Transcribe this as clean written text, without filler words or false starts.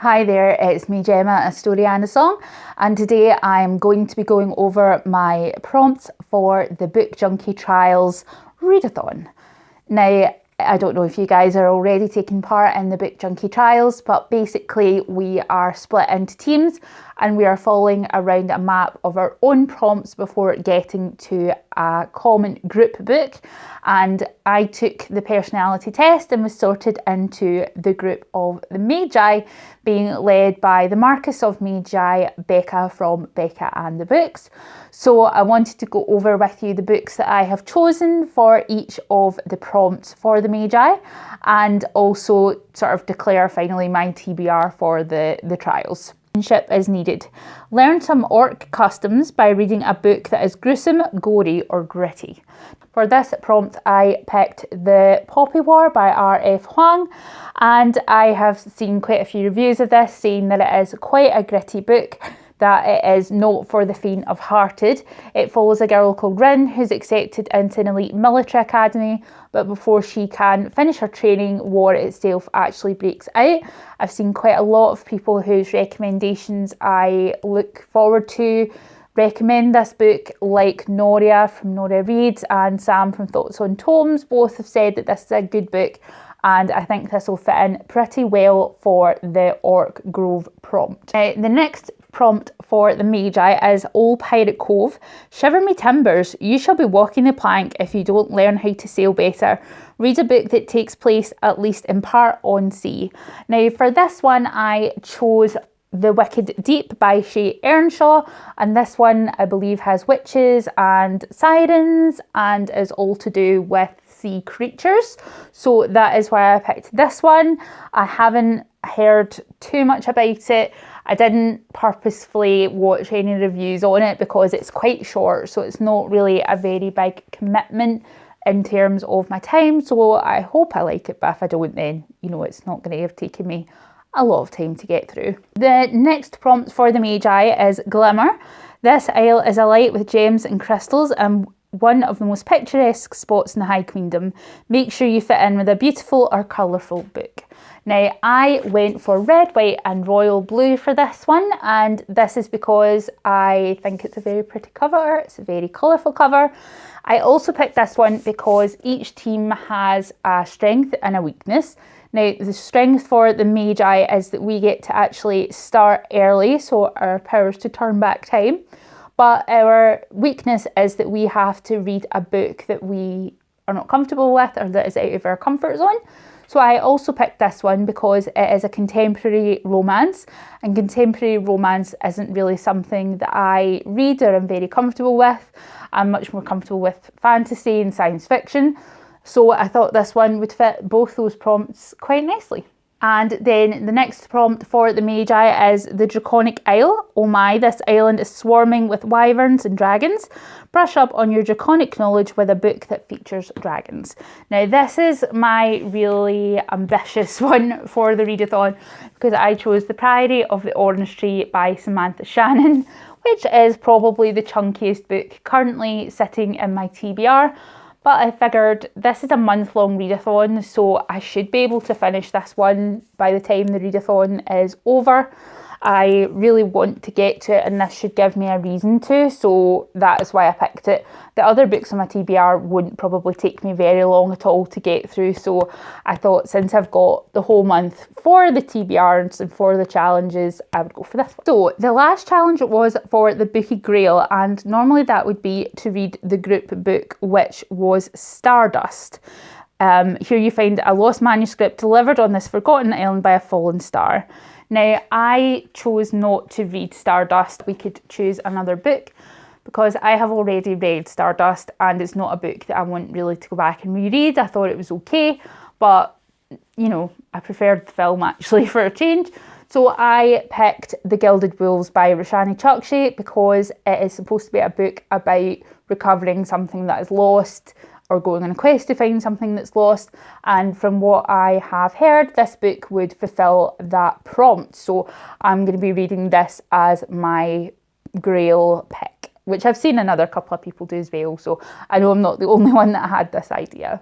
Hi there, it's me Gemma, a story and a song, and today I'm going to be going over my prompts for the Book Junkie Trials readathon. Now, I don't know if you guys are already taking part in the Book Junkie Trials, but basically we are split into teams and we are following around a map of our own prompts before getting to a common group book. And I took the personality test and was sorted into the group of the Magi, being led by the Marcus of Magi, Becca from Becca and the Books. So I wanted to go over with you the books that I have chosen for each of the prompts for the Magi, and also sort of declare finally my TBR for the trials. Is needed. Learn some orc customs by reading a book that is gruesome, gory or gritty. For this prompt I picked The Poppy War by R.F. Huang, and I have seen quite a few reviews of this saying that it is quite a gritty book, that it is not for the faint of hearted. It follows a girl called Rin who's accepted into an elite military academy, but before she can finish her training, war itself actually breaks out. I've seen quite a lot of people whose recommendations I look forward to recommend this book, like Noria from Noria Reads and Sam from Thoughts on Tomes. Both have said that this is a good book, and I think this will fit in pretty well for the Orc Grove prompt. The next prompt for the Magi is Old Pirate Cove. Shiver me timbers, you shall be walking the plank if you don't learn how to sail better. Read a book that takes place at least in part on sea. Now for this one I chose The Wicked Deep by Shay Earnshaw, and this one I believe has witches and sirens and is all to do with sea creatures, so that is why I picked this one. I haven't heard too much about it. I didn't purposefully watch any reviews on it because it's quite short, so it's not really a very big commitment in terms of my time, so I hope I like it, but if I don't, then you know it's not going to have taken me a lot of time to get through. The next prompt for the Magi is Glimmer. This isle is alight with gems and crystals and one of the most picturesque spots in the High Queendom. Make sure you fit in with a beautiful or colourful book. Now I went for red, white and royal blue for this one, and this is because I think it's a very pretty cover, it's a very colourful cover. I also picked this one because each team has a strength and a weakness. Now the strength for the Magi is that we get to actually start early, so our powers to turn back time. But our weakness is that we have to read a book that we are not comfortable with or that is out of our comfort zone. So I also picked this one because it is a contemporary romance, and contemporary romance isn't really something that I read or am very comfortable with. I'm much more comfortable with fantasy and science fiction. So I thought this one would fit both those prompts quite nicely. And then the next prompt for the Magi is The Draconic Isle. Oh my, this island is swarming with wyverns and dragons. Brush up on your draconic knowledge with a book that features dragons. Now this is my really ambitious one for the readathon because I chose The Priory of the Orange Tree by Samantha Shannon, which is probably the chunkiest book currently sitting in my TBR. But I figured this is a month-long readathon, so I should be able to finish this one by the time the readathon is over. I really want to get to it and this should give me a reason to, so that is why I picked it. The other books on my TBR wouldn't probably take me very long at all to get through, so I thought since I've got the whole month for the TBRs and for the challenges, I would go for this one. So the last challenge was for the Bookie Grail, and normally that would be to read the group book, which was Stardust. Here you find a lost manuscript delivered on this forgotten island by a fallen star. Now, I chose not to read Stardust. We could choose another book because I have already read Stardust and it's not a book that I want really to go back and reread. I thought it was okay, but you know, I preferred the film actually for a change. So I picked The Gilded Wolves by Roshani Chokshi because it is supposed to be a book about recovering something that is lost or going on a quest to find something that's lost, and from what I have heard this book would fulfill that prompt, so I'm going to be reading this as my Grail pick, which I've seen another couple of people do as well, so I know I'm not the only one that had this idea.